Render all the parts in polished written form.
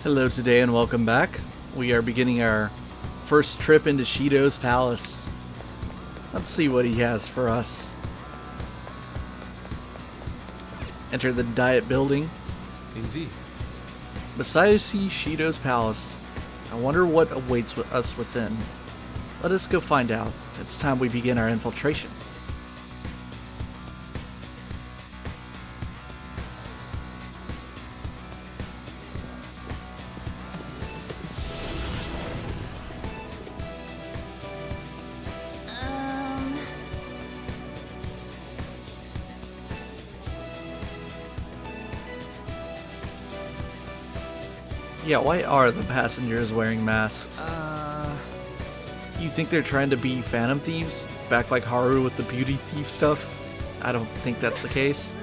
Hello today and welcome back. We are beginning our first trip into Shido's palace. Let's see what he has for us. Enter the diet building. Indeed. Masayoshi Shido's palace. I wonder what awaits us within. Let us go find out. It's time we begin our infiltration. Yeah, why are the passengers wearing masks? You think they're trying to be Phantom Thieves? Back like Haru with the beauty thief stuff? I don't think that's the case.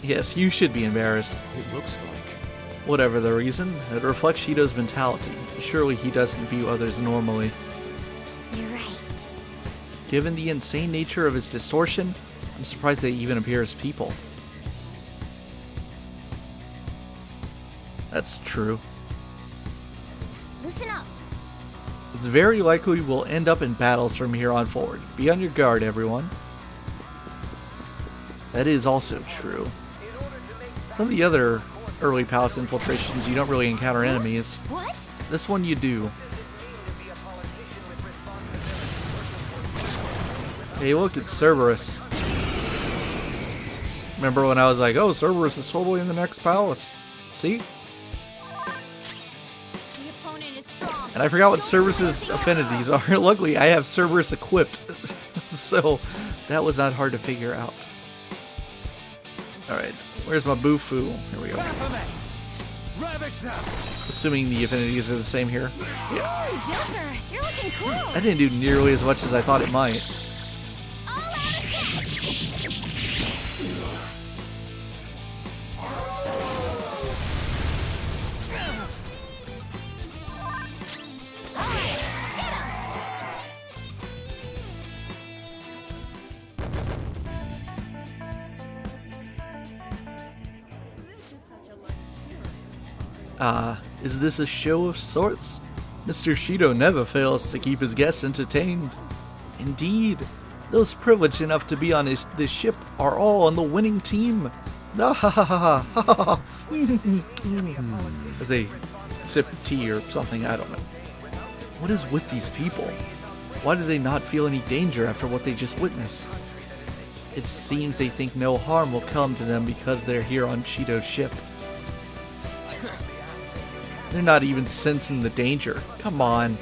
Yes, you should be embarrassed. It looks like. Whatever the reason, it reflects Shido's mentality. Surely he doesn't view others normally. You're right. Given the insane nature of his distortion, I'm surprised they even appear as people. That's true. Listen up. It's very likely we'll end up in battles from here on forward. Be on your guard, everyone. That is also true. Some of the other early palace infiltrations, you don't really encounter enemies. What? This one you do. Hey, look, it's Cerberus. Remember when I was like, oh, Cerberus is totally in the next palace. See? And I forgot what Cerberus's affinities are. Luckily, I have Cerberus equipped, so that was not hard to figure out. Alright, where's my Bufu? Here we go. Assuming the affinities are the same here. Yeah. Ooh, Joker, you're looking cool. That didn't do nearly as much as I thought it might. All out attack. Is this a show of sorts? Mr. Shido never fails to keep his guests entertained. Indeed, those privileged enough to be on this ship are all on the winning team. Ah, ha ha ha ha ha ha. As they sip tea or something, I don't know. What is with these people? Why do they not feel any danger after what they just witnessed? It seems they think no harm will come to them because they're here on Shido's ship. They're not even sensing the danger. Come on.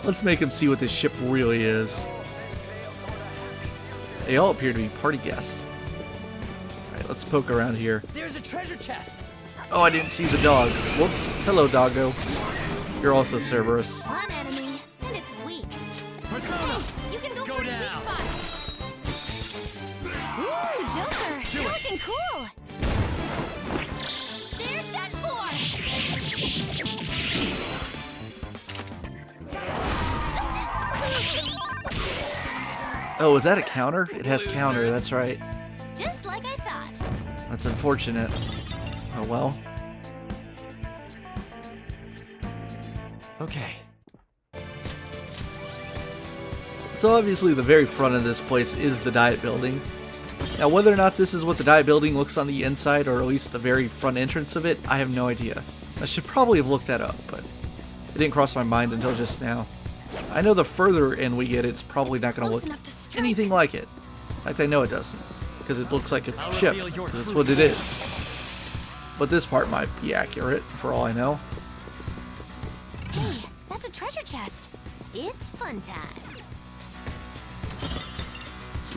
Let's make them see what this ship really is. They all appear to be party guests. Alright, let's poke around here. There's a treasure chest. Oh, I didn't see the dog. Whoops. Hello, doggo. You're also Cerberus. One enemy, and it's weak. Persona. Hey, you can go Go for down. the weak spot. Ooh, Joker, you're looking cool. There's that four. Oh, is that a counter? It has counter, that's right. Just like I thought. That's unfortunate. Oh well. Okay. So obviously the very front of this place is the diet building. Now whether or not this is what the diet building looks on the inside, or at least the very front entrance of it, I have no idea. I should probably have looked that up, but it didn't cross my mind until just now. I know the further in we get, it's probably not going to Close look enough to strike. anything like it. In fact, I know it doesn't, because it looks like a I'll ship. reveal your 'Cause that's true what it is. But this part might be accurate, for all I know. Hey, that's a treasure chest. It's fun time.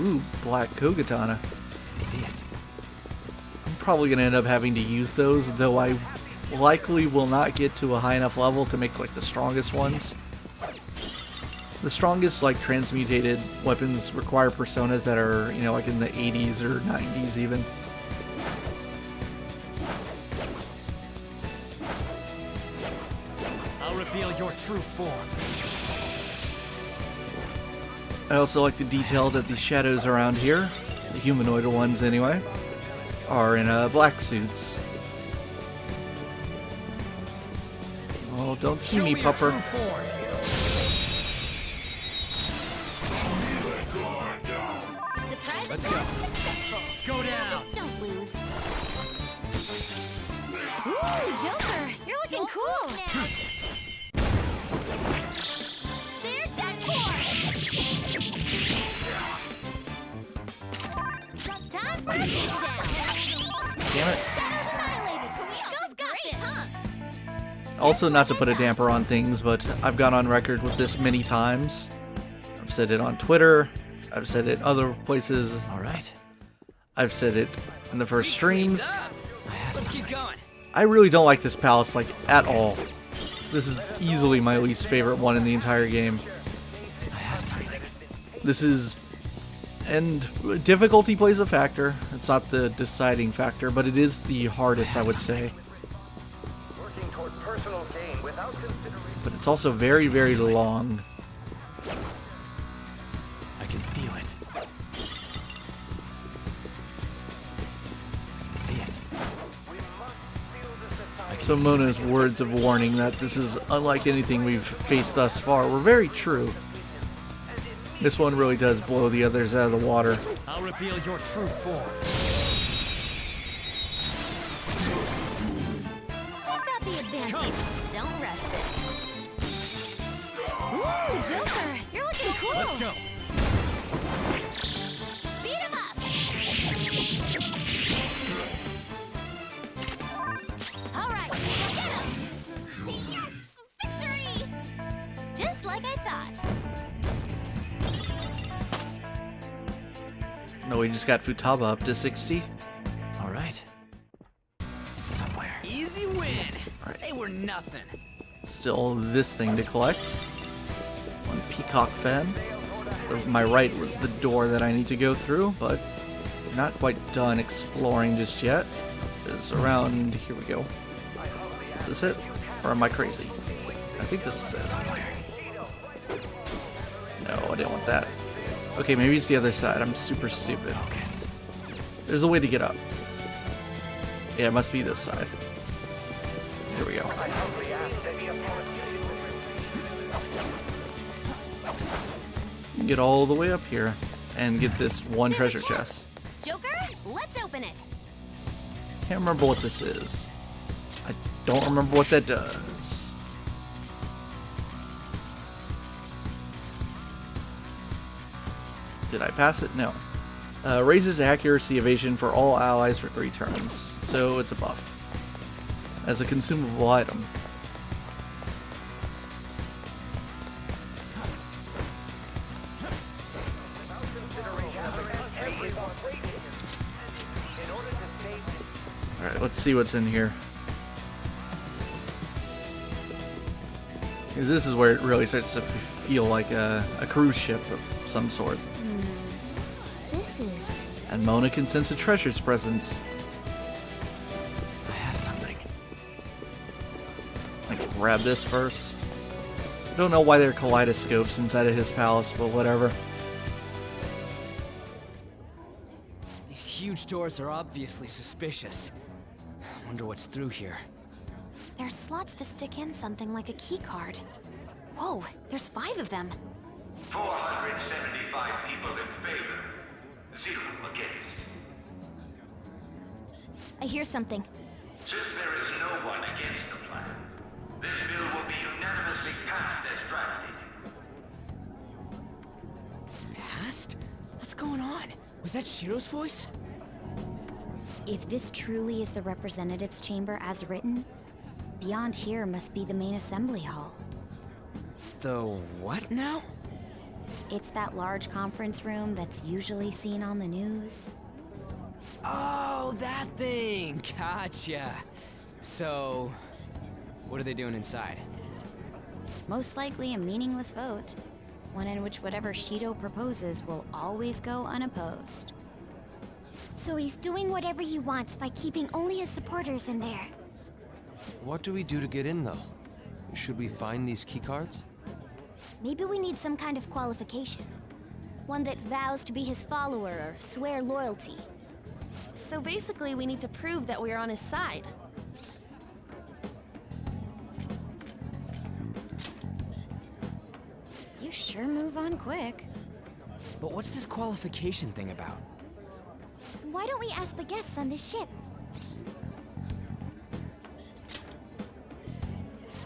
Ooh, black Kogatana. I can see it. I'm probably going to end up having to use those, though I likely will not get to a high enough level to make like the strongest ones. The strongest like transmutated weapons require personas that are, you know, like in the 80s or 90s even. I'll reveal your true form. I also like the detail that the shadows around here, the humanoid ones anyway, are in black suits. Don't see Show me, your true pupper. form. Surprise Let's attack go. successful. Go down. Just don't lose. Ooh, Joker, you're looking cool. They're done for. Time for a beatdown. Damn it. Shadows annihilated. Skill's got this, huh? Also, not to put a damper on things, but I've gone on record with this many times. I've said it on Twitter. I've said it other places. All right. I've said it in the first streams. Let's keep going. I really don't like this palace, like, at all. This is easily my least favorite one in the entire game. I have something. This is... And difficulty plays a factor. It's not the deciding factor, but it is the hardest, I would say. But it's also very, very long. I can feel it. I can see it. So Mona's words of warning that this is unlike anything we've faced thus far were very true. This one really does blow the others out of the water. I'll reveal your true form. I've got the advantage. Don't rush this. Ooh, Joker, you're looking cool. Let's go. Beat him up. All right, get him. Yes, victory. Just like I thought. No, we just got Futaba up to 60. All right. It's somewhere. Easy win. Right. They were nothing. Still this thing to collect. One peacock fan. My right was the door that I need to go through, but we're not quite done exploring just yet. It's around... Here we go. Is this it? Or am I crazy? I think this is it. No, I didn't want that. Okay, maybe it's the other side. I'm super stupid. Focus. There's a way to get up. Yeah, it must be this side. Here we go. Get all the way up here and get this one treasure chest. Joker, let's open it. Can't remember what this is. I don't remember what that does. Did I pass it? No. Raises accuracy evasion for all allies for 3 turns. So it's a buff. As a consumable item. Alright, let's see what's in here. This is where it really starts to feel like a cruise ship of some sort. This is... And Mona can sense a treasure's presence. I have something. I can grab this first. I don't know why there are kaleidoscopes inside of his palace, but whatever. These huge doors are obviously suspicious. Wonder what's through here. There's slots to stick in something like a key card. Whoa, there's 5 of them. 475 people in favor, 0 against. I hear something. Since there is no one against the plan, this bill will be unanimously passed as drafted. Passed? What's going on? Was that Shido's voice? If this truly is the representatives' chamber as written, beyond here must be the main assembly hall. The what now? It's that large conference room that's usually seen on the news. Oh, that thing! Gotcha. So, what are they doing inside? Most likely a meaningless vote, one in which whatever Shido proposes will always go unopposed. So he's doing whatever he wants by keeping only his supporters in there. What do we do to get in, though? Should we find these keycards? Maybe we need some kind of qualification. One that vows to be his follower or swear loyalty. So basically, we need to prove that we're on his side. Better move on quick. But what's this qualification thing about? Why don't we ask the guests on this ship?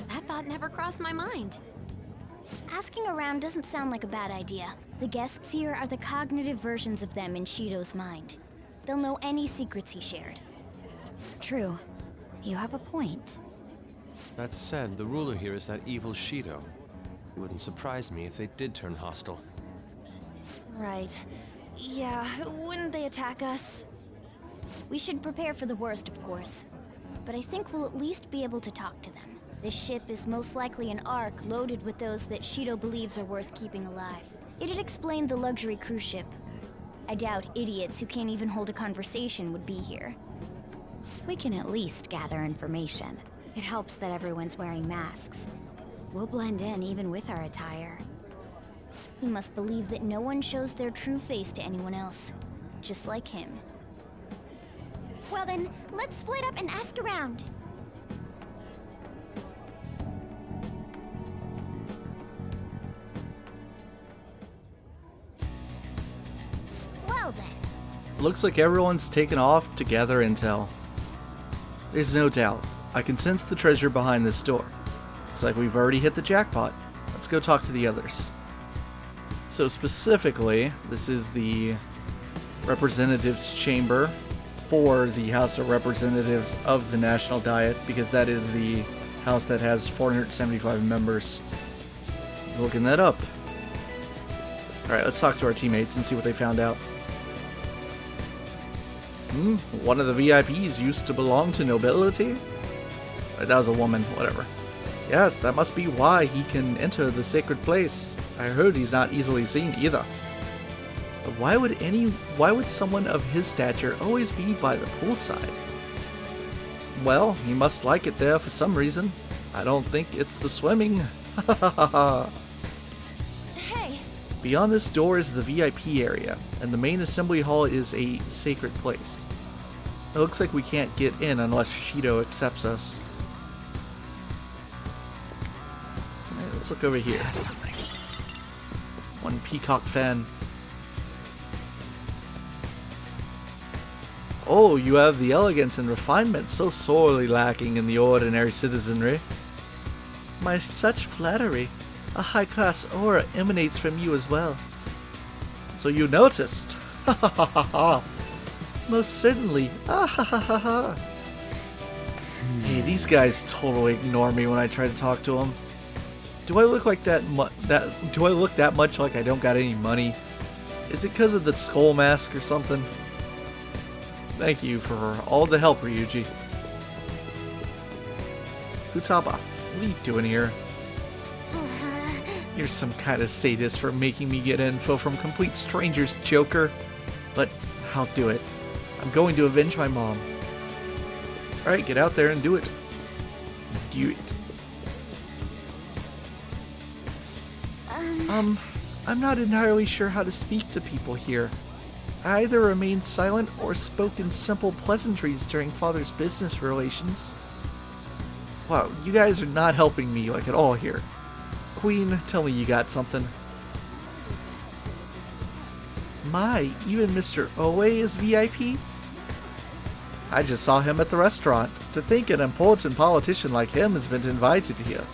That thought never crossed my mind. Asking around doesn't sound like a bad idea. The guests here are the cognitive versions of them in Shido's mind. They'll know any secrets he shared. True. You have a point. That said, the ruler here is that evil Shido. It wouldn't surprise me if they did turn hostile. Right. Yeah, wouldn't they attack us? We should prepare for the worst, of course. But I think we'll at least be able to talk to them. This ship is most likely an Ark loaded with those that Shido believes are worth keeping alive. It'd explain the luxury cruise ship. I doubt idiots who can't even hold a conversation would be here. We can at least gather information. It helps that everyone's wearing masks. We'll blend in even with our attire. He must believe that no one shows their true face to anyone else. Just like him. Well then, let's split up and ask around. Well then. Looks like everyone's taken off to gather intel. There's no doubt. I can sense the treasure behind this door. Looks like we've already hit the jackpot. Let's go talk to the others. So specifically, this is the representatives chamber for the House of Representatives of the National Diet, because that is the house that has 475 members. He's looking that up. Alright, let's talk to our teammates and see what they found out. One of the VIPs used to belong to nobility? That was a woman, whatever. Yes, that must be why he can enter the sacred place. I heard he's not easily seen either. But why would someone of his stature always be by the poolside? Well, he must like it there for some reason. I don't think it's the swimming. Hey! Beyond this door is the VIP area, and the main assembly hall is a sacred place. It looks like we can't get in unless Shido accepts us. Alright, let's look over here. One peacock fan. Oh, you have the elegance and refinement so sorely lacking in the ordinary citizenry. My such flattery. A high-class aura emanates from you as well. So you noticed? Ha ha ha ha ha. Most certainly. Ah ha ha ha ha. Hey, these guys totally ignore me when I try to talk to them. Do I look like do I look that much like I don't got any money? Is it because of the skull mask or something? Thank you for all the help, Ryuji. Futaba, what are you doing here? You're some kind of sadist for making me get info from complete strangers, Joker. But I'll do it. I'm going to avenge my mom. Alright, get out there and do it. Do it. I'm not entirely sure how to speak to people here. I either remained silent or spoke in simple pleasantries during Father's business relations. Wow, you guys are not helping me like at all here. Queen, tell me you got something. My, even Mr. Oe is VIP? I just saw him at the restaurant. To think an important politician like him has been invited here.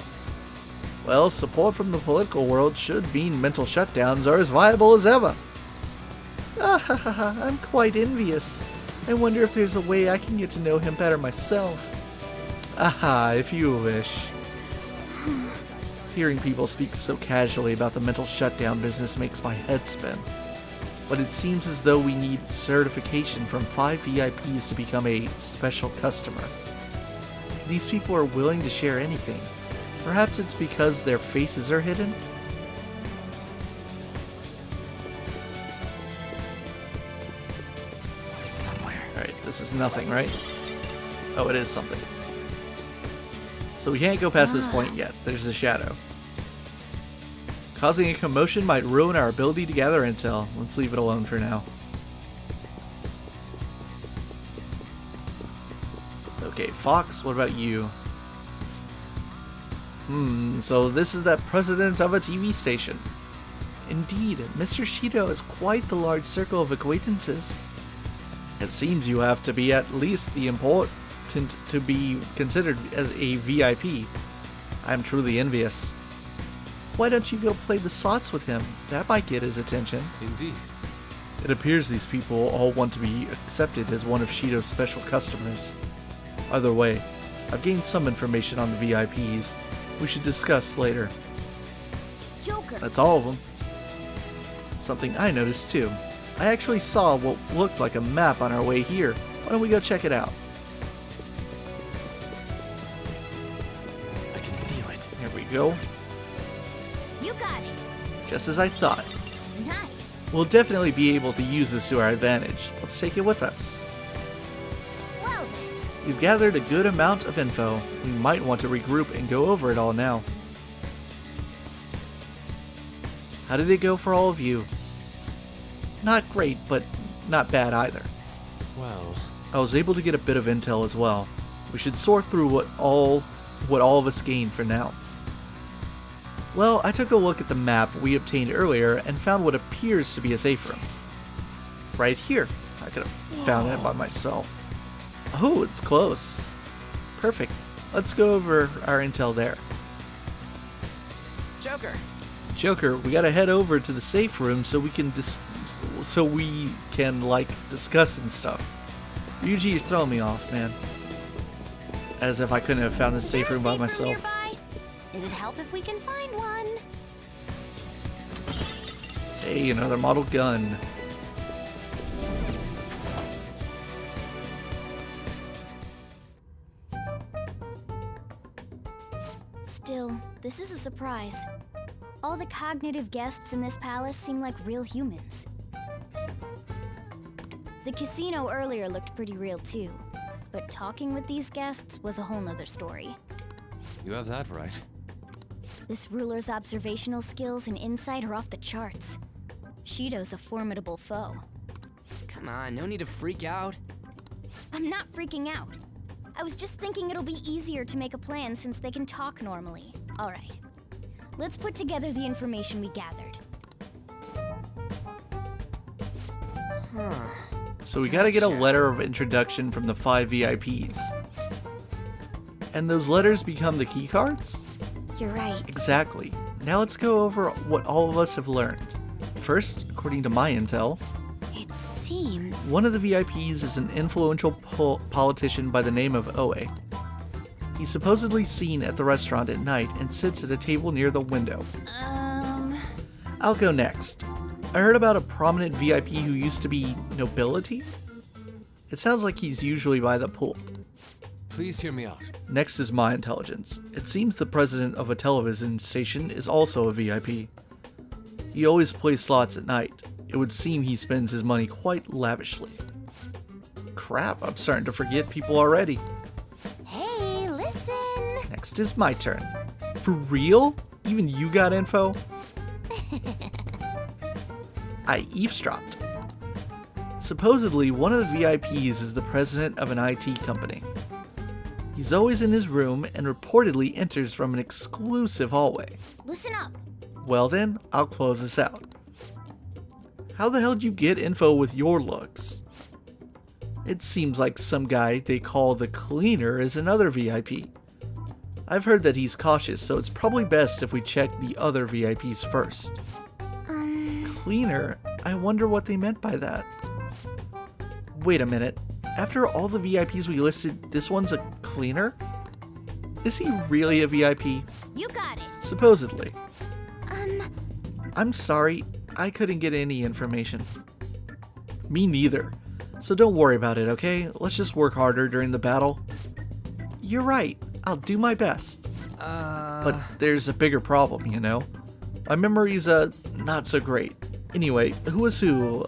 Well, support from the political world should mean mental shutdowns are as viable as ever. I'm quite envious. I wonder if there's a way I can get to know him better myself. Aha, if you wish. Hearing people speak so casually about the mental shutdown business makes my head spin. But it seems as though we need certification from 5 VIPs to become a special customer. These people are willing to share anything. Perhaps it's because their faces are hidden? Alright, this is nothing, right? Oh, it is something. So we can't go past this point yet. There's a shadow. Causing a commotion might ruin our ability to gather intel. Let's leave it alone for now. Okay, Fox, what about you? So this is that president of a TV station. Indeed, Mr. Shido has quite the large circle of acquaintances. It seems you have to be at least the important to be considered as a VIP. I'm truly envious. Why don't you go play the slots with him? That might get his attention. Indeed. It appears these people all want to be accepted as one of Shido's special customers. Either way, I've gained some information on the VIPs we should discuss later. Joker. That's all of them. Something I noticed too. I actually saw what looked like a map on our way here. Why don't we go check it out? I can feel it. Here we go. You got it. Just as I thought. Nice. We'll definitely be able to use this to our advantage. Let's take it with us. Well then. We've gathered a good amount of info. We might want to regroup and go over it all now. How did it go for all of you? Not great, but not bad either. Well, I was able to get a bit of intel as well. We should sort through what all of us gained for now. Well, I took a look at the map we obtained earlier and found what appears to be a safe room. Right here. I could have found that by myself. Oh, it's close. Perfect. Let's go over our intel there. Joker, we gotta head over to the safe room so we can discuss and stuff. Ryuji, you're throwing me off, man. As if I couldn't have found this safe room by myself. Nearby? Does it help if we can find one? Hey, another model gun. Still, this is a surprise. All the cognitive guests in this palace seem like real humans. The casino earlier looked pretty real too, but talking with these guests was a whole nother story. you have that right. This ruler's observational skills and insight are off the charts. Shido's a formidable foe. Come on, no need to freak out. I'm not freaking out. I was just thinking it'll be easier to make a plan since they can talk normally. Alright. Let's put together the information we gathered. So we gotta get a letter of introduction from the 5 VIPs. And those letters become the key cards? You're right. Exactly. Now let's go over what all of us have learned. First, according to my intel, It seems... one of the VIPs is an influential politician by the name of Oe. He's supposedly seen at the restaurant at night and sits at a table near the window. I'll go next. I heard about a prominent VIP who used to be nobility? It sounds like he's usually by the pool. Please hear me out. Next is my intelligence. It seems the president of a television station is also a VIP. He always plays slots at night. It would seem he spends his money quite lavishly. Crap, I'm starting to forget people already. Hey, listen! Next is my turn. For real? Even you got info? I eavesdropped. Supposedly, one of the VIPs is the president of an IT company. He's always in his room and reportedly enters from an exclusive hallway. Listen up! Well then, I'll close this out. How the hell did you get info with your looks? It seems like some guy they call the cleaner is another VIP. I've heard that he's cautious, so it's probably best if we check the other VIPs first. Cleaner? I wonder what they meant by that. Wait a minute. After all the VIPs we listed, this one's a cleaner? Is he really a VIP? You got it! Supposedly. I'm sorry, I couldn't get any information. Me neither. So don't worry about it, okay? Let's just work harder during the battle. You're right, I'll do my best. But there's a bigger problem, you know? My memory's, not so great. Anyway, who is who?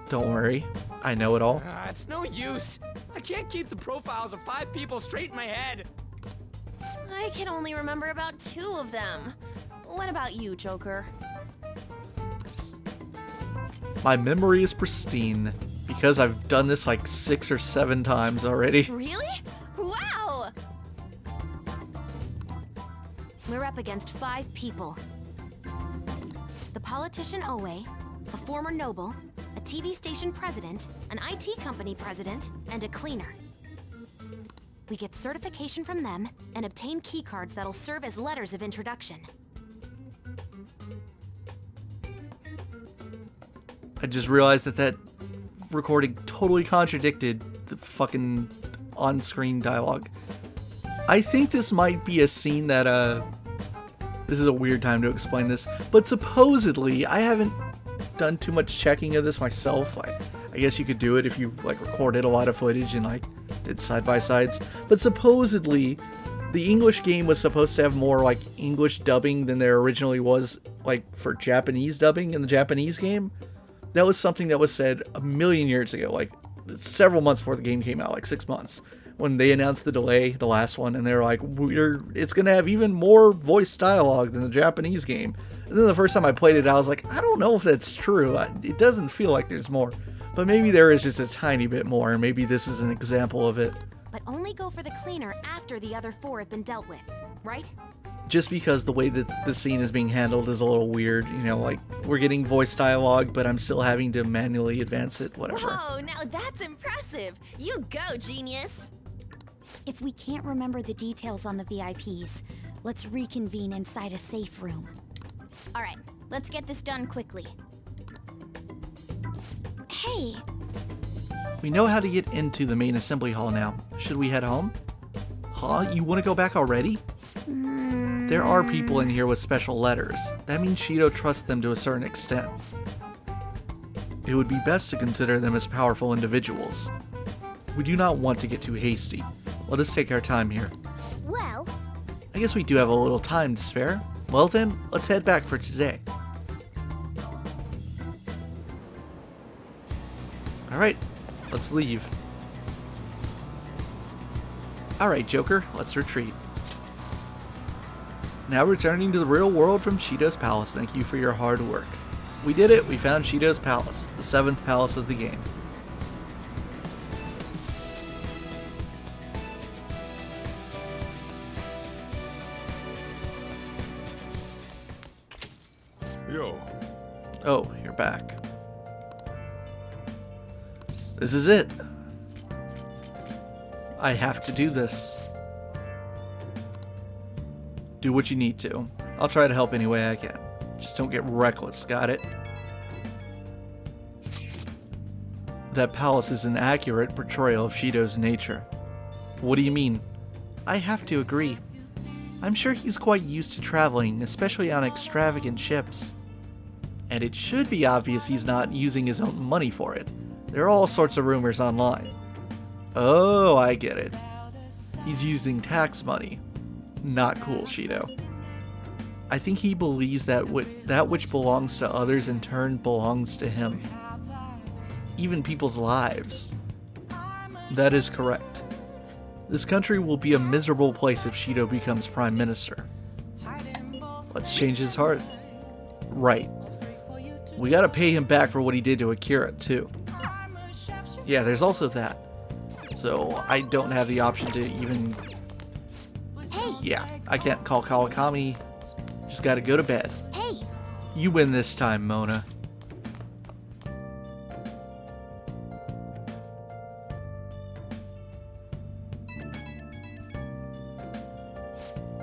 Don't worry. I know it all. It's no use. I can't keep the profiles of 5 people straight in my head. I can only remember about 2 of them. What about you, Joker? My memory is pristine because I've done this like 6 or 7 times already. Really? Wow! We're up against 5 people. politician Owe, a former noble, a TV station president, an IT company president, and a cleaner. We get certification from them and obtain keycards that'll serve as letters of introduction. I just realized that recording totally contradicted the fucking on-screen dialogue. I think this might be a scene that, this is a weird time to explain this, but supposedly, I haven't done too much checking of this myself. I guess you could do it if you, like, recorded a lot of footage and, like, did side-by-sides. But supposedly, the English game was supposed to have more, like, English dubbing than there originally was, like, for Japanese dubbing in the Japanese game. That was something that was said a million years ago, like, several months before the game came out, like 6 months. When they announced the delay, the last one, and they were like, it's going to have even more voice dialogue than the Japanese game. And then the first time I played it, I was like, I don't know if that's true. It doesn't feel like there's more. But maybe there is just a tiny bit more, and maybe this is an example of it. But only go for the cleaner after the other 4 have been dealt with, right? Just because the way that the scene is being handled is a little weird. You know, like, we're getting voice dialogue, but I'm still having to manually advance it, whatever. Whoa, now that's impressive. You go, genius. If we can't remember the details on the VIPs, let's reconvene inside a safe room. All right, let's get this done quickly. Hey, We know how to get into the main assembly hall now. Should we head home? Huh? You want to go back already? There are people in here with special letters. That means Shido trusts them to a certain extent. It would be best to consider them as powerful individuals. We do not want to get too hasty. Let us take our time here. Well, I guess we do have a little time to spare. Well then, let's head back for today. Alright, let's leave. Alright, Joker, let's retreat. Now returning to the real world from Shido's palace, thank you for your hard work. We did it, we found Shido's palace, the 7th palace of the game. Yo. Oh, you're back. This is it. I have to do this. Do what you need to. I'll try to help any way I can. Just don't get reckless, got it? That palace is an accurate portrayal of Shido's nature. What do you mean? I have to agree. I'm sure he's quite used to traveling, especially on extravagant ships. And it should be obvious he's not using his own money for it. There are all sorts of rumors online. Oh, I get it. He's using tax money. Not cool, Shido. I think he believes that that which belongs to others in turn belongs to him. Even people's lives. That is correct. This country will be a miserable place if Shido becomes Prime Minister. Let's change his heart. Right. We gotta pay him back for what he did to Akira, too. Yeah, there's also that. So, I don't have the option to even... Yeah, I can't call Kawakami. Just gotta go to bed. hey, You win this time, Mona.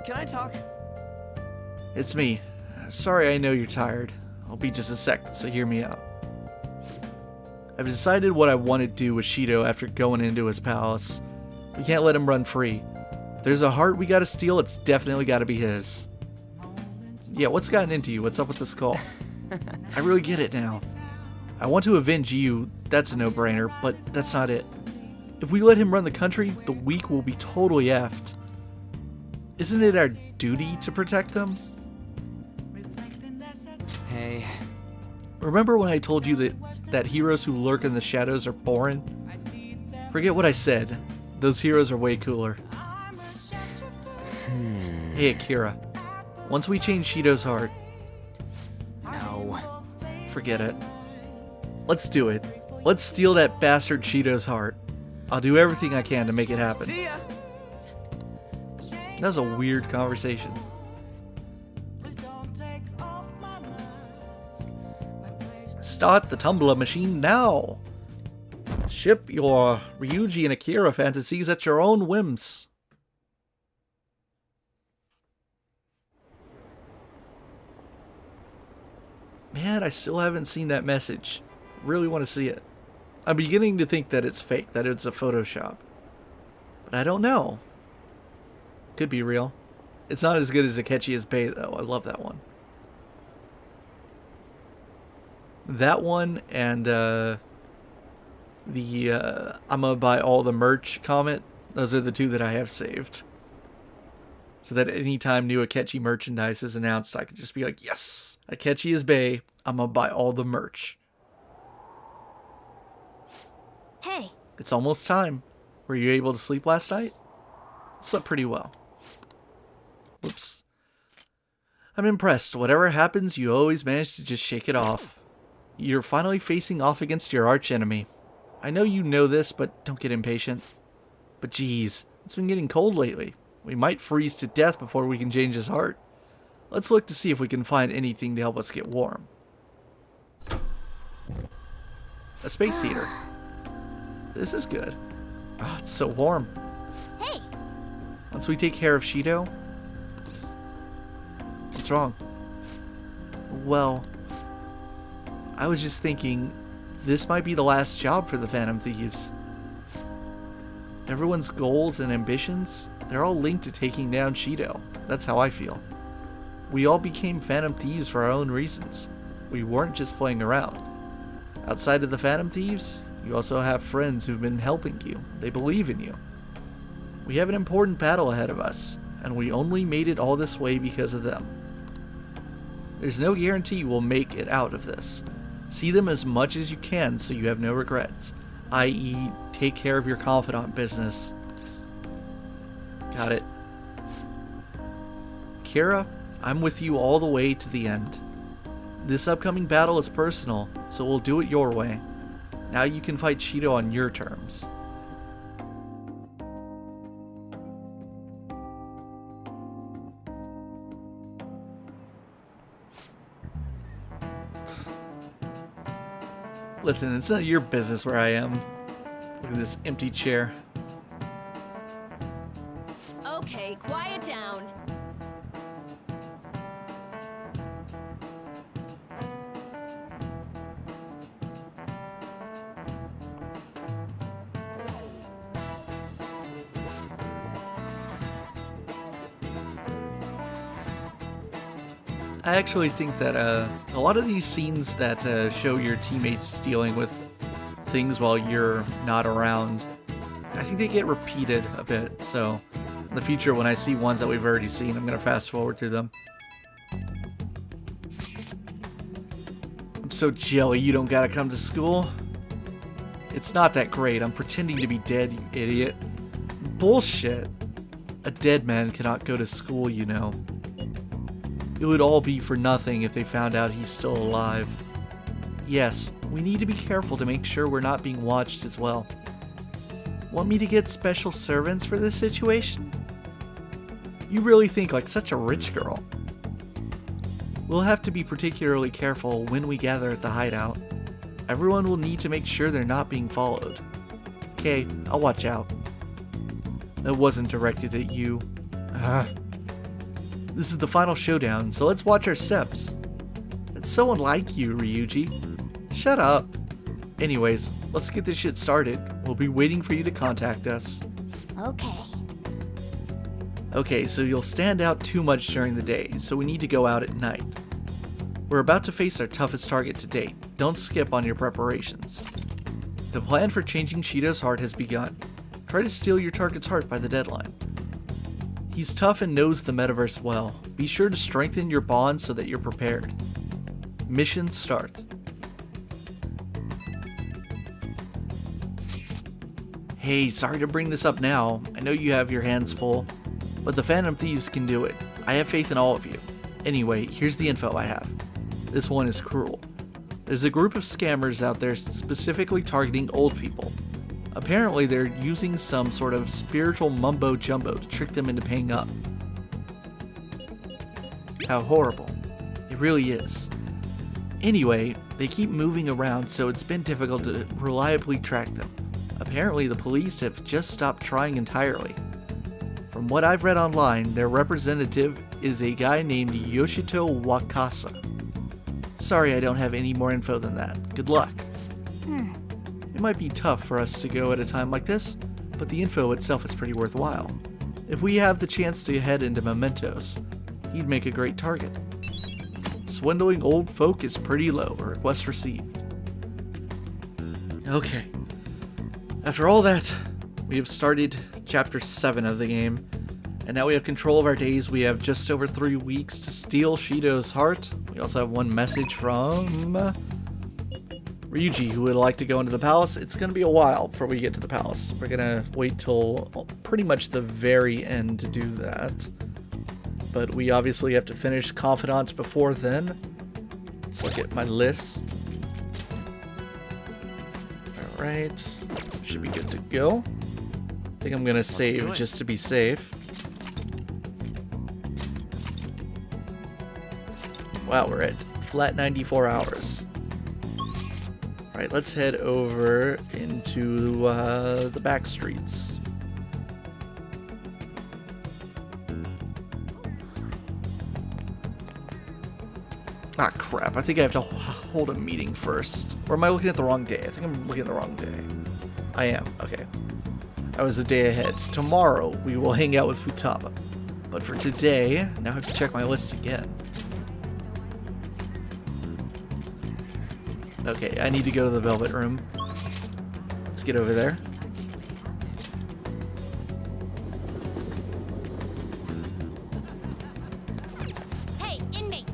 Can I talk? It's me. Sorry, I know you're tired. I'll be just a sec, so hear me out. I've decided what I want to do with Shido after going into his palace. We can't let him run free. If there's a heart we gotta steal, it's definitely gotta be his. Yeah, what's gotten into you? What's up with the skull? I really get it now. I want to avenge you, that's a no-brainer, but that's not it. If we let him run the country, the weak will be totally effed. Isn't it our duty to protect them? Hey. Remember when I told you that heroes who lurk in the shadows are boring? Forget what I said. Those heroes are way cooler. Hey Akira, once we change Shido's heart... No. Forget it. Let's do it. Let's steal that bastard Shido's heart. I'll do everything I can to make it happen. See ya! That was a weird conversation. Start the tumbler machine now. Ship your Ryuji and Akira fantasies at your own whims. Man, I still haven't seen that message. Really want to see it. I'm beginning to think that it's fake, that it's a Photoshop. But I don't know. Could be real. It's not as good as Akechi's Bay, though. I love that one. That one and I'm gonna buy all the merch comment. Those are the two that I have saved. So that anytime new Akechi merchandise is announced, I could just be like, yes, Akechi is Bay. I'm gonna buy all the merch. Hey. It's almost time. Were you able to sleep last night? Slept pretty well. Whoops. I'm impressed. Whatever happens, you always manage to just shake it off. You're finally facing off against your archenemy. I know you know this, but don't get impatient. But geez, it's been getting cold lately. We might freeze to death before we can change his heart. Let's look to see if we can find anything to help us get warm. A space heater. This is good. Oh, it's so warm. Hey. Once we take care of Shido... What's wrong? Well... I was just thinking, this might be the last job for the Phantom Thieves. Everyone's goals and ambitions, they're all linked to taking down Shido. That's how I feel. We all became Phantom Thieves for our own reasons. We weren't just playing around. Outside of the Phantom Thieves, you also have friends who've been helping you. They believe in you. We have an important battle ahead of us, and we only made it all this way because of them. There's no guarantee we'll make it out of this. See them as much as you can so you have no regrets, i.e. take care of your confidant business. Got it. Kira, I'm with you all the way to the end. This upcoming battle is personal, so we'll do it your way. Now you can fight Shido on your terms. Listen, it's not your business where I am. Look at this empty chair. Okay, quiet down. I actually think that a lot of these scenes that show your teammates dealing with things while you're not around, I think they get repeated a bit. So in the future, when I see ones that we've already seen, I'm going to fast forward through them. I'm so jelly you don't gotta come to school. It's not that great. I'm pretending to be dead, you idiot. Bullshit. A dead man cannot go to school, you know. It would all be for nothing if they found out he's still alive. Yes, we need to be careful to make sure we're not being watched as well. Want me to get special servants for this situation? You really think like such a rich girl. We'll have to be particularly careful when we gather at the hideout. Everyone will need to make sure they're not being followed. Okay, I'll watch out. That wasn't directed at you. This is the final showdown, so let's watch our steps. It's so unlike you, Ryuji. Shut up. Anyways, let's get this shit started. We'll be waiting for you to contact us. Okay. Okay, so you'll stand out too much during the day, so we need to go out at night. We're about to face our toughest target to date. Don't skip on your preparations. The plan for changing Shido's heart has begun. Try to steal your target's heart by the deadline. He's tough and knows the metaverse well. Be sure to strengthen your bond so that you're prepared. Mission start. Hey, sorry to bring this up now. I know you have your hands full, but the Phantom Thieves can do it. I have faith in all of you. Anyway, here's the info I have. This one is cruel. There's a group of scammers out there specifically targeting old people. Apparently, they're using some sort of spiritual mumbo-jumbo to trick them into paying up. How horrible. It really is. Anyway, they keep moving around, so it's been difficult to reliably track them. Apparently, the police have just stopped trying entirely. From what I've read online, their representative is a guy named Yoshito Wakasa. Sorry I don't have any more info than that. Good luck. It might be tough for us to go at a time like this, but the info itself is pretty worthwhile. If we have the chance to head into Mementos, he'd make a great target. Swindling old folk is pretty low. Request received. Okay. After all that, we have started Chapter 7 of the game, and now we have control of our days. We have just over 3 weeks to steal Shido's heart. We also have one message from Ryuji, who would like to go into the palace. It's going to be a while before we get to the palace. We're going to wait till pretty much the very end to do that. But we obviously have to finish Confidants before then. Let's look at my list. Alright. Should be good to go. I think I'm going to save just to be safe. Wow, we're at flat 94 hours. Alright, let's head over into the back streets. Ah, crap. I think I have to hold a meeting first. Or am I looking at the wrong day? I think I'm looking at the wrong day. I am. Okay. I was a day ahead. Tomorrow, we will hang out with Futaba. But for today, now I have to check my list again. Okay, I need to go to the Velvet Room. Let's get over there. Hey, inmate!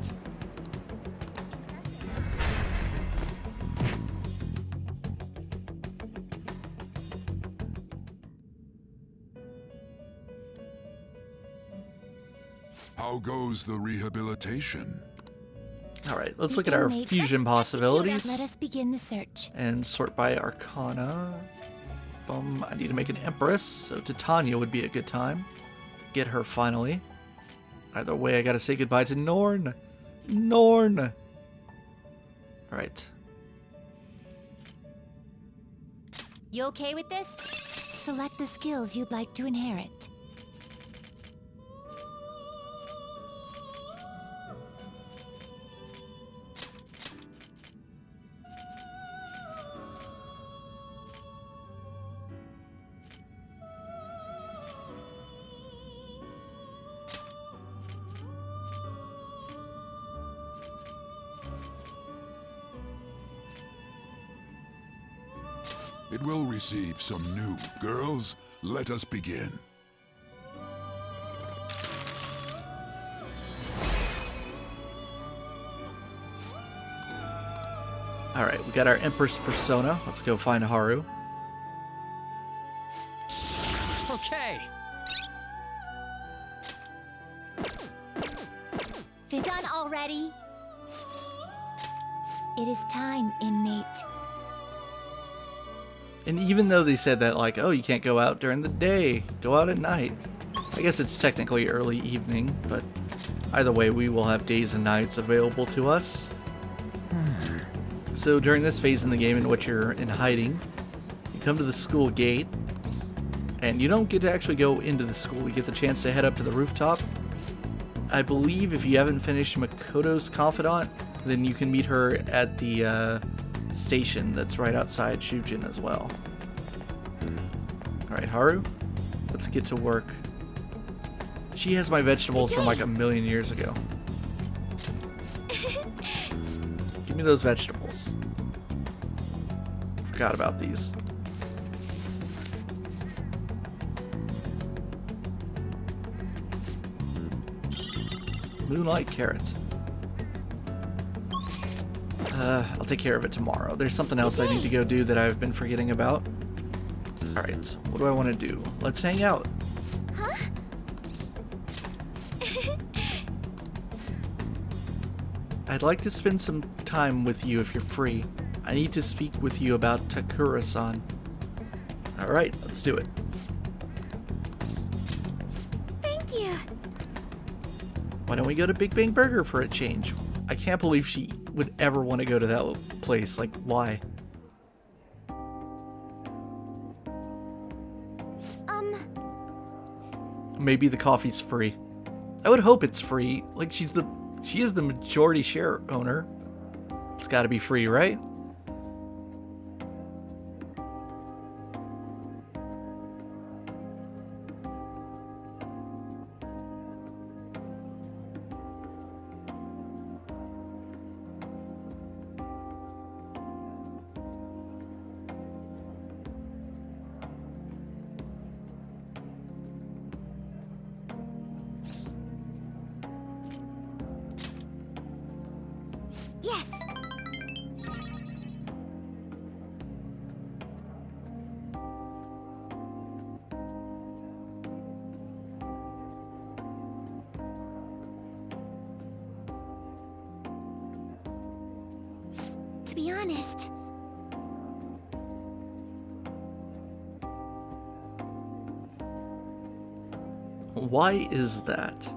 How goes the rehabilitation? Alright, let's look at our fusion possibilities. Let us begin the search. And sort by Arcana. I need to make an Empress, so Titania would be a good time to get her finally. Either way, I gotta say goodbye to Norn. Norn! Alright. You okay with this? Select the skills you'd like to inherit. It will receive some new. Girls, let us begin. Alright, we got our Empress persona. Let's go find Haru. Okay. Done already? It is time, inmate. And even though they said that, like, oh, you can't go out during the day, go out at night. I guess it's technically early evening, but either way, we will have days and nights available to us. So during this phase in the game in which you're in hiding, you come to the school gate, and you don't get to actually go into the school. You get the chance to head up to the rooftop. I believe if you haven't finished Makoto's Confidant, then you can meet her at the station that's right outside Shujin as well. Alright, Haru, let's get to work. She has my vegetables from like a million years ago. Give me those vegetables. Forgot about these. Moonlight carrot. I'll take care of it tomorrow. There's something else I need to go do that I've been forgetting about. Alright, what do I want to do? Let's hang out. Huh? I'd like to spend some time with you if you're free. I need to speak with you about Takura-san. Alright, let's do it. Thank you. Why don't we go to Big Bang Burger for a change? I can't believe she would ever want to go to that place. Like, why? Maybe the coffee's free. I would hope it's free. Like, she is the majority share owner. It's got to be free, right? Yes! To be honest, Why is that?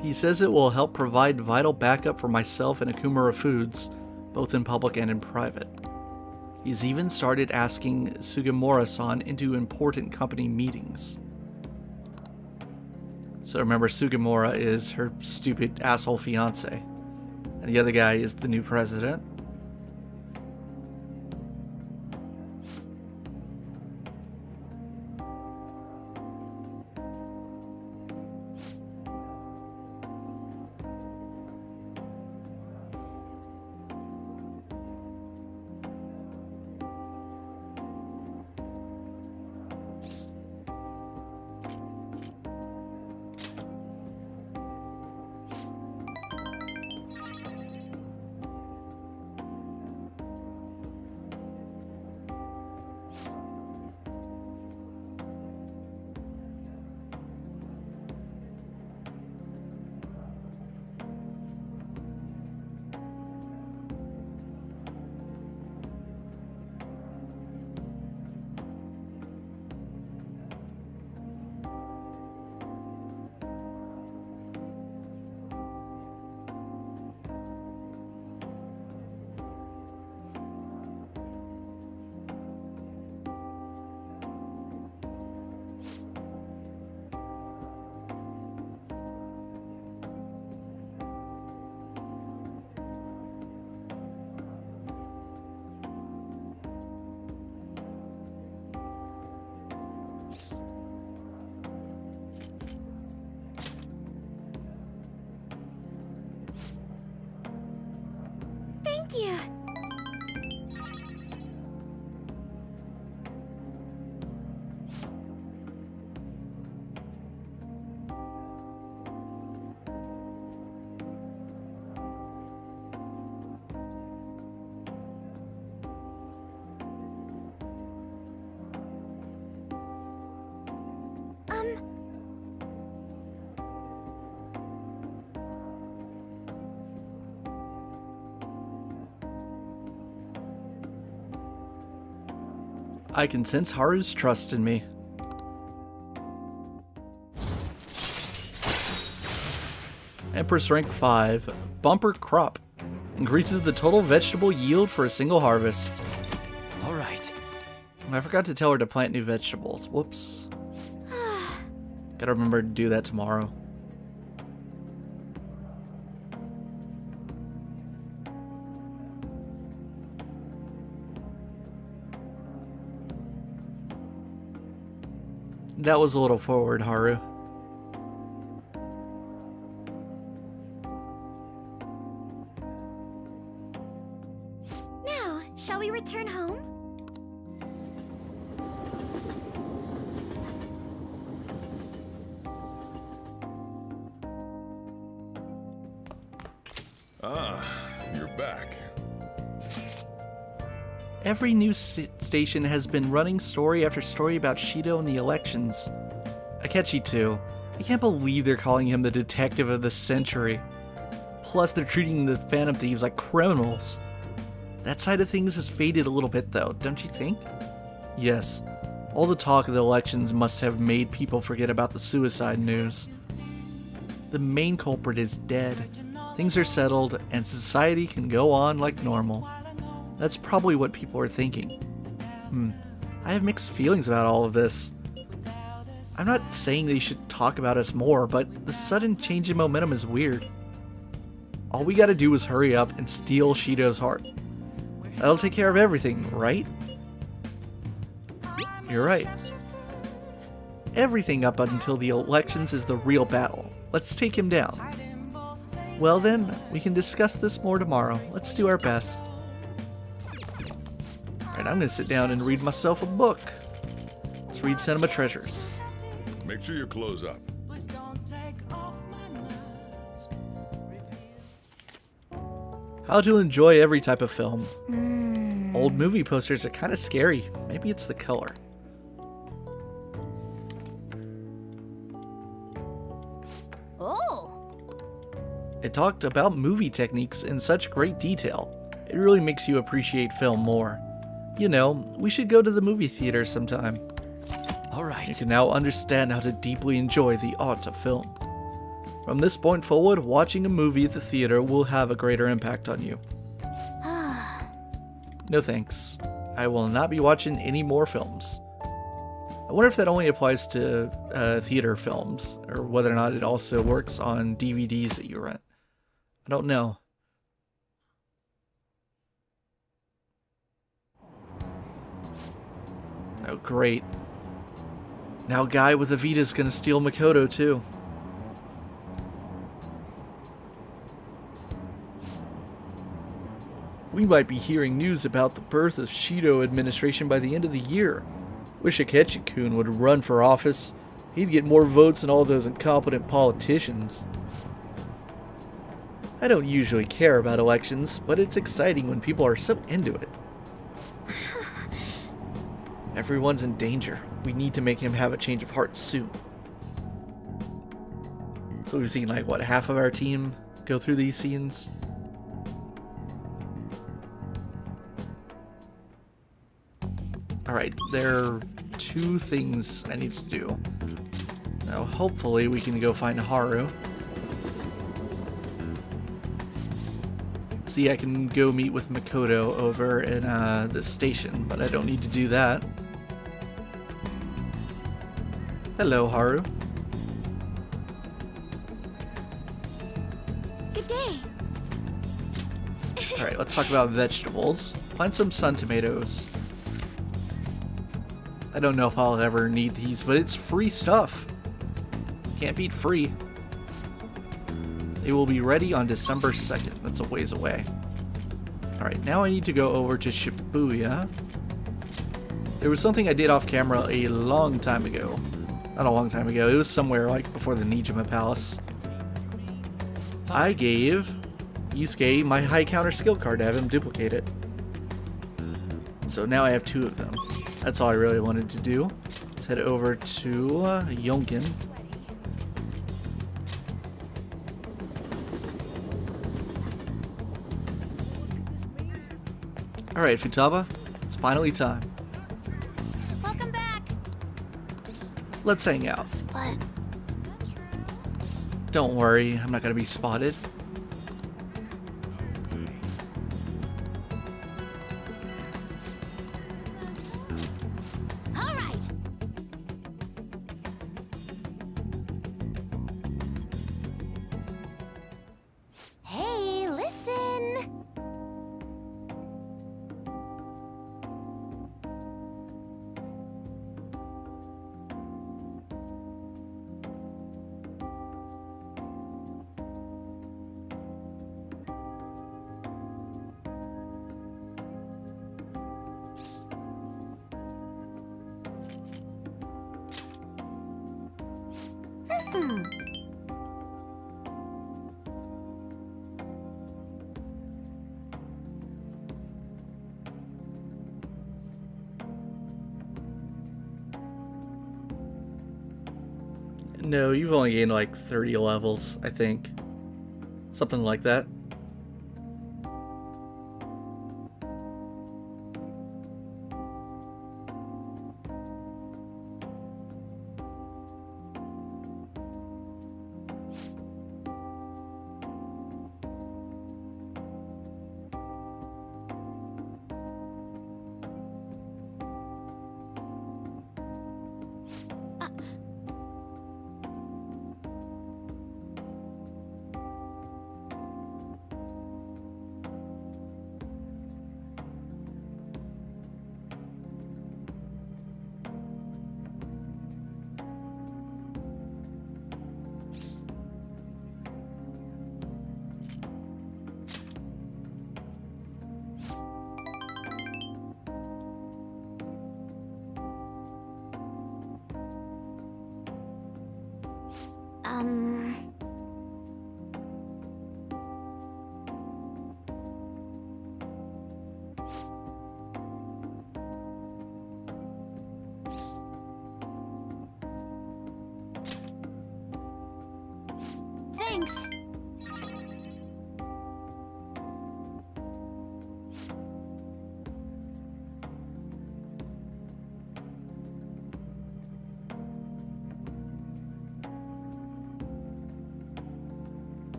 He says it will help provide vital backup for myself and Akumura Foods, both in public and in private. He's even started asking Sugimura-san into important company meetings. So remember, Sugimura is her stupid asshole fiance, and the other guy is the new president. thank you. I can sense Haru's trust in me. Empress rank 5, bumper crop. Increases the total vegetable yield for a single harvest. Alright. I forgot to tell her to plant new vegetables. Whoops. Gotta remember to do that tomorrow. That was a little forward, Haru. Now, shall we return home? Ah, you're back. Every news station has been running story after story about Shido and the elections. Akechi too. I can't believe they're calling him the detective of the century. Plus they're treating the Phantom Thieves like criminals. That side of things has faded a little bit though, don't you think? Yes, all the talk of the elections must have made people forget about the suicide news. The main culprit is dead. things are settled, and society can go on like normal. That's probably what people are thinking. I have mixed feelings about all of this. I'm not saying they should talk about us more, but the sudden change in momentum is weird. All we gotta do is hurry up and steal Shido's heart. That'll take care of everything, right? You're right. Everything up until the elections is the real battle. Let's take him down. Well then, we can discuss this more tomorrow. Let's do our best. Alright, I'm gonna sit down and read myself a book. Let's read Cinema Treasures. Make sure you close up. How to enjoy every type of film. Old movie posters are kind of scary. Maybe it's the color. Oh! It talked about movie techniques in such great detail. It really makes you appreciate film more. You know, we should go to the movie theater sometime. All right. You can now understand how to deeply enjoy the art of film. From this point forward, watching a movie at the theater will have a greater impact on you. No thanks. I will not be watching any more films. I wonder if that only applies to theater films, or whether or not it also works on DVDs that you rent. I don't know. Oh, great. Now guy with a Vita's gonna steal Makoto, too. We might be hearing news about the birth of Shido administration by the end of the year. Wish Akechi-kun would run for office. He'd get more votes than all those incompetent politicians. I don't usually care about elections, but it's exciting when people are so into it. Everyone's in danger. We need to make him have a change of heart soon. So we've seen like, what, half of our team go through these scenes? Alright, there are 2 things I need to do. Now, hopefully we can go find Haru. See, I can go meet with Makoto over in the station, but I don't need to do that. Hello, Haru. Good day. Alright, let's talk about vegetables. Plant some sun tomatoes. I don't know if I'll ever need these, but it's free stuff. Can't beat free. They will be ready on December 2nd. That's a ways away. Alright, now I need to go over to Shibuya. There was something I did off camera a long time ago. Not a long time ago. It was somewhere like before the Nijima Palace. I gave Yusuke my high counter skill card to have him duplicate it. So now I have 2 of them. That's all I really wanted to do. Let's head over to Yonkin. Alright, Futaba, it's finally time. Welcome back. Let's hang out. But Don't worry, I'm not gonna be spotted. all right. Hey, listen. No, you've only gained like 30 levels, I think. Something like that.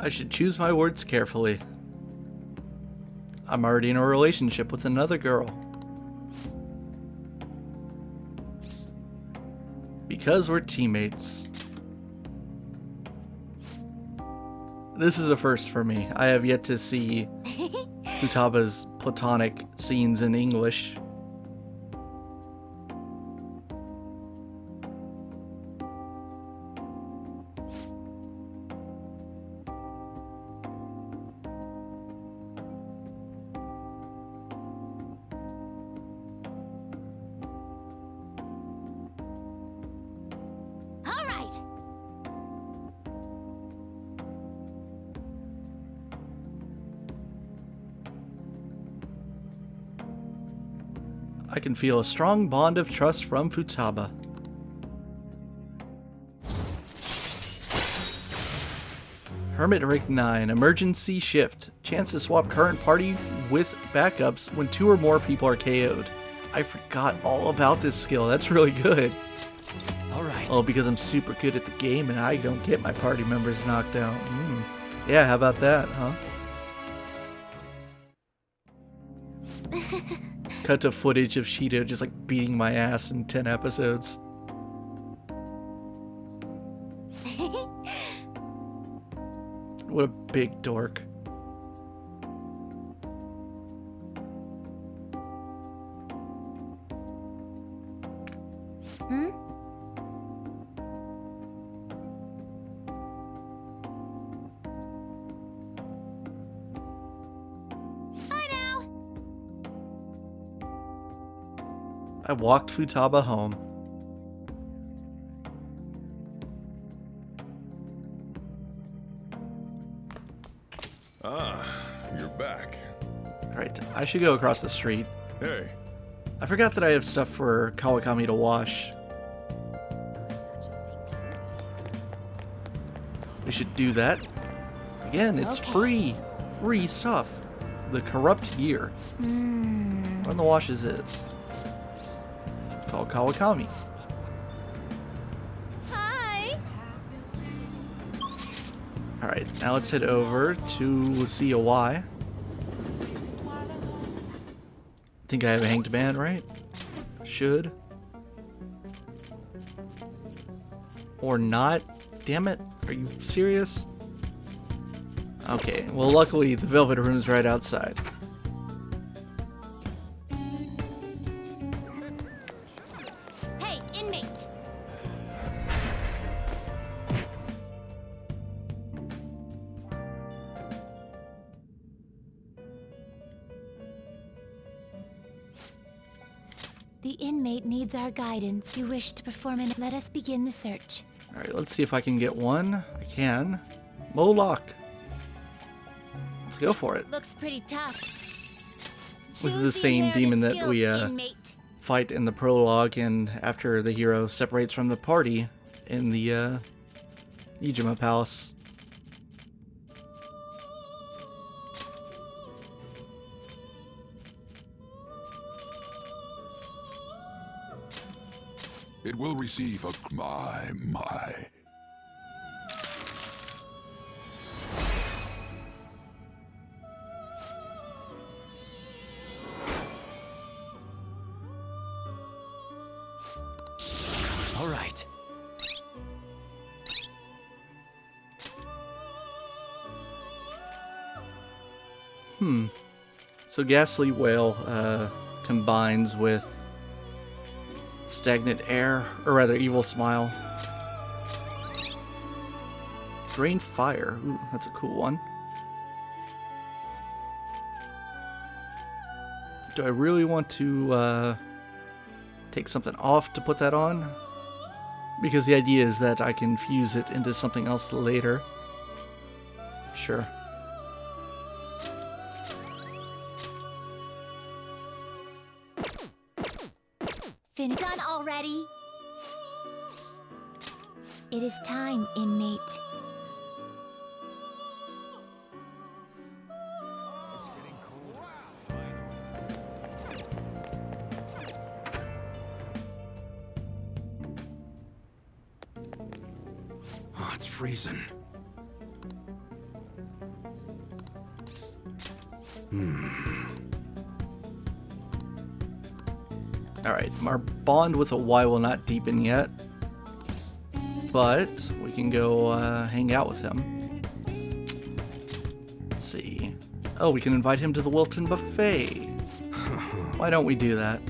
I should choose my words carefully. I'm already in a relationship with another girl. Because we're teammates. This is a first for me. I have yet to see Futaba's platonic scenes in English. All right. I can feel a strong bond of trust from Futaba. Hermit Rank 9, Emergency Shift. Chance to swap current party with backups when 2 or more people are KO'd. I forgot all about this skill. That's really good. Alright. Oh, because I'm super good at the game and I don't get my party members knocked out. Yeah, how about that, huh? Cut to footage of Shido just like beating my ass in 10 episodes. What a big dork. I walked Futaba home. Ah, you're back. Alright, I should go across the street. Hey, I forgot that I have stuff for Kawakami to wash. We should do that. Again, it's free. Free stuff. The Corrupt Year. One of the washes is called Kawakami. Hi. Alright, now let's head over to COY. I think I have a hanged man, right? Should. Or not? Damn it. Are you serious? Okay, well luckily the Velvet Room's right outside. Hey, inmate. The inmate needs our guidance. You wish to perform and let us begin the search. Alright, let's see if I can get one. I can. Moloch. Let's go for it. Looks pretty tough. This is the same demon that we fight in the prologue and after the hero separates from the party in the Ijima Palace. it will receive a my. Alright. So Ghastly Whale combines with Stagnant Air, or rather Evil Smile. Drain Fire, ooh, that's a cool one. Do I really want to take something off to put that on? Because the idea is that I can fuse it into something else later. Sure. Done already? It is time, inmate. freezing. Alright, our bond with a Y will not deepen yet. But we can go hang out with him. Let's see. Oh, we can invite him to the Wilton Buffet. Why don't we do that?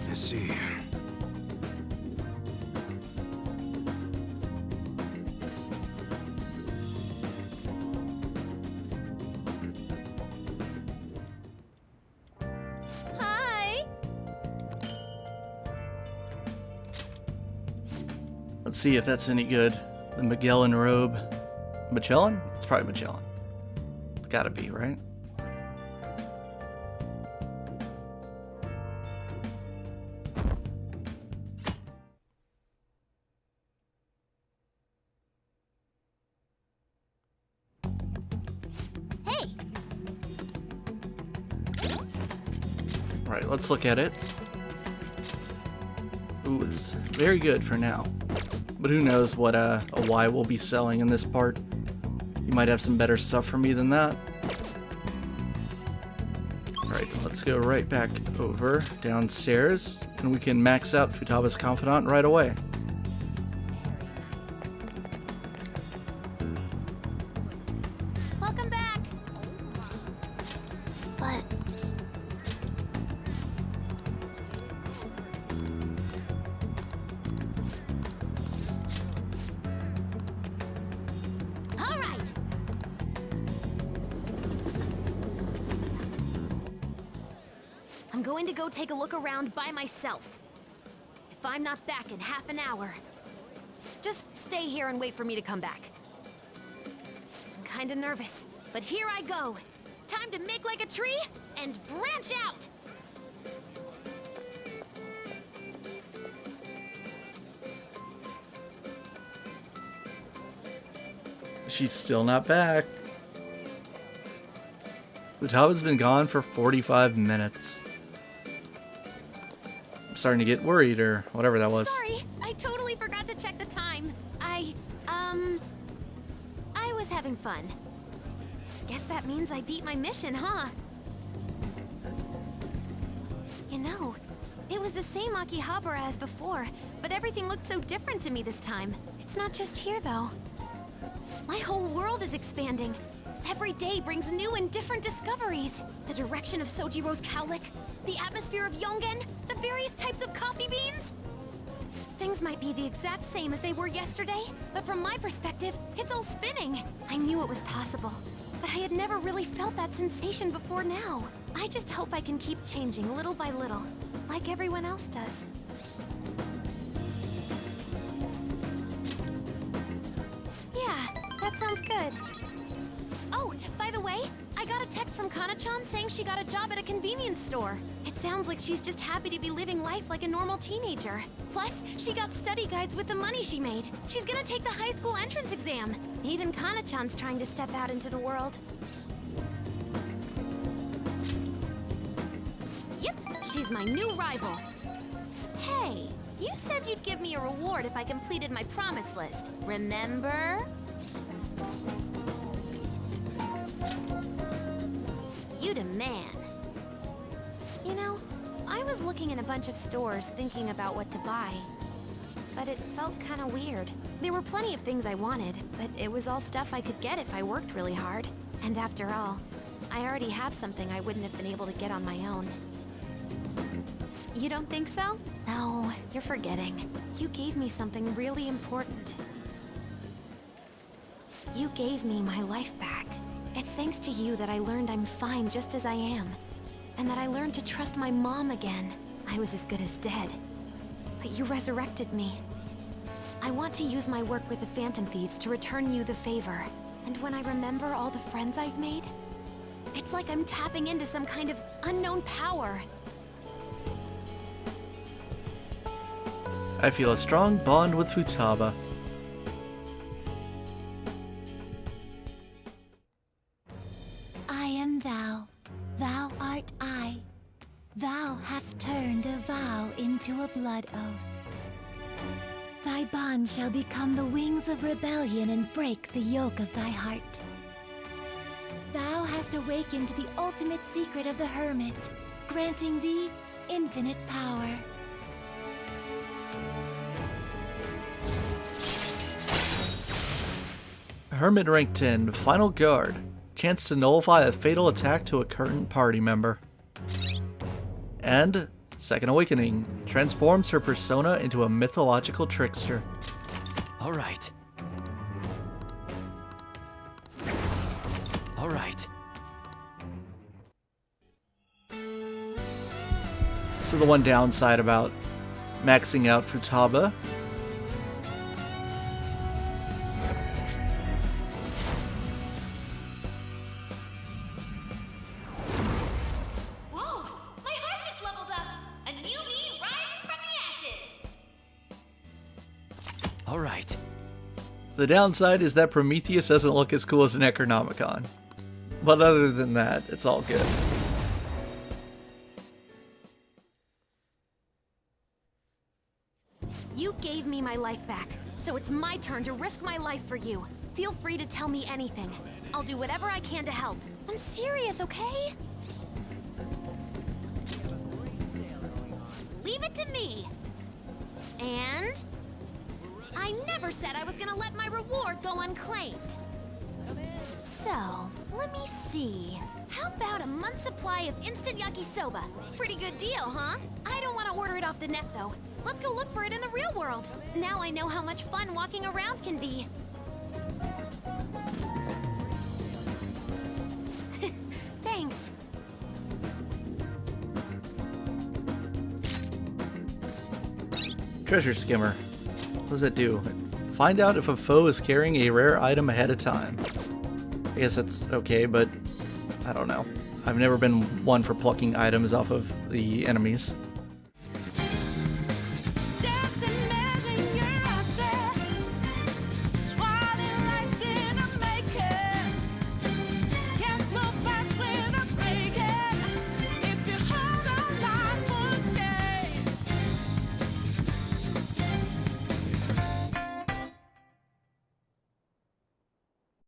I see. Hi! Let's see if that's any good. The Magellan robe. Magellan? It's probably Magellan. It's gotta be, right? Hey! Alright, let's look at it. Ooh, it's very good for now. But who knows what a Y will be selling in this part. You might have some better stuff for me than that. Alright, let's go right back over downstairs, and we can max out Futaba's Confidant right away. Welcome back! But... All right! I'm going to go take a look around by myself. If I'm not back in half an hour, just stay here and wait for me to come back. I'm kinda nervous, but here I go. Time to make like a tree and branch out! She's still not back. Futaba's been gone for 45 minutes. I'm starting to get worried, or whatever that was. Sorry, I totally forgot to check the time. I was having fun. Guess that means I beat my mission, huh? You know, it was the same Akihabara as before, but everything looked so different to me this time. It's not just here, though. My whole world is expanding. Every day brings new and different discoveries. The direction of Sojiro's cowlick, the atmosphere of Yongen, the various types of coffee beans. Things might be the exact same as they were yesterday, but from my perspective, it's all spinning. I knew it was possible, but I had never really felt that sensation before now. I just hope I can keep changing little by little, like everyone else does. Yeah, that sounds good. Oh, by the way, I got a text from Kana-chan saying she got a job at a convenience store. It sounds like she's just happy to be living life like a normal teenager. Plus, she got study guides with the money she made. She's gonna take the high school entrance exam. Even Kana-chan's trying to step out into the world. Yep, she's my new rival. Hey, you said you'd give me a reward if I completed my promise list. Remember? You the man. You know, I was looking in a bunch of stores thinking about what to buy. but it felt kinda weird. There were plenty of things I wanted, but it was all stuff I could get if I worked really hard. And after all, I already have something I wouldn't have been able to get on my own. You don't think so? No, you're forgetting. You gave me something really important. You gave me my life back. It's thanks to you that I learned I'm fine just as I am. And that I learned to trust my mom again. I was as good as dead. But you resurrected me. I want to use my work with the Phantom Thieves to return you the favor. And when I remember all the friends I've made, it's like I'm tapping into some kind of unknown power. I feel a strong bond with Futaba. I am thou, thou art I. Thou hast turned a vow into a blood oath. Thy bond shall become the wings of rebellion and break the yoke of thy heart. Thou hast awakened the ultimate secret of the Hermit, granting thee infinite power. Hermit rank 10, Final Guard. Chance to nullify a fatal attack to a current party member. And Second Awakening. Transforms her persona into a mythological trickster. All right. All right. So the one downside about maxing out Futaba, Whoa! My heart just leveled up! A new me rises from the ashes! All right. the downside is that Prometheus doesn't look as cool as an Necronomicon. But other than that, it's all good. You gave me my life back, so it's my turn to risk my life for you. Feel free to tell me anything. I'll do whatever I can to help. I'm serious, okay? Leave it to me. And I never said I was gonna let my reward go unclaimed. So, let me see. How about a month's supply of instant yakisoba? Pretty good deal, huh? I don't want to order it off the net, though. Let's go look for it in the real world. Now I know how much fun walking around can be. Thanks. Treasure Skimmer. What does it do? Find out if a foe is carrying a rare item ahead of time. I guess that's okay, but I don't know. I've never been one for plucking items off of the enemies.